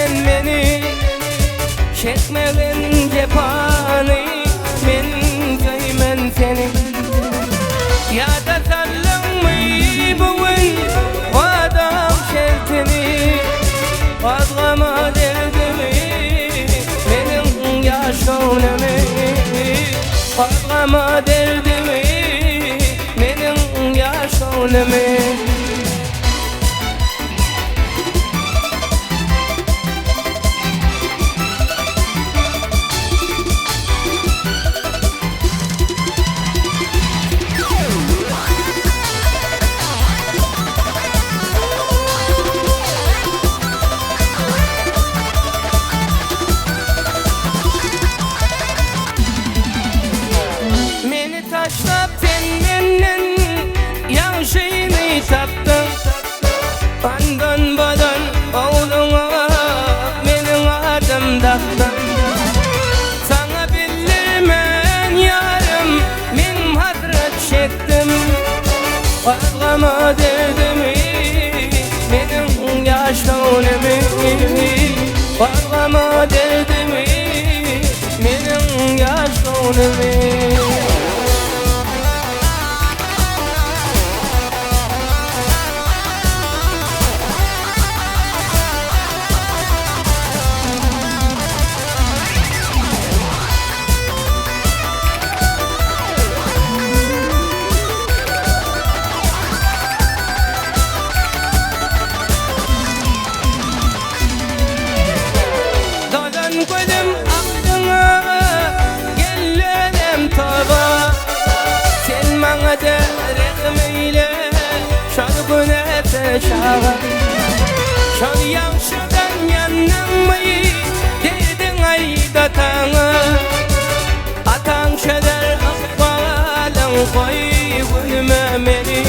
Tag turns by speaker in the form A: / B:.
A: sen beni, çekmedin cephanı, men köymen seni. Ya da sallanmayı bugün adam şertini, vazgama derdimi, benim yaşonemi, vazgama derdimi, benim yaşonemi. Taşlap sen menden yaşını taptın, Andın badan oğluna benim adım taktın. Sana bildirmen yarım men hasret çektim, vazgama derdimi, benim yaşonemi, vazgama derdimi, benim yaşonemi. Gözüm aklına gelenem taba, sen bana derdim eyle şol güne peşağa. Şol yaşadan yanmı dedin ayda tana, atan şeder akbalan koy gülme beni.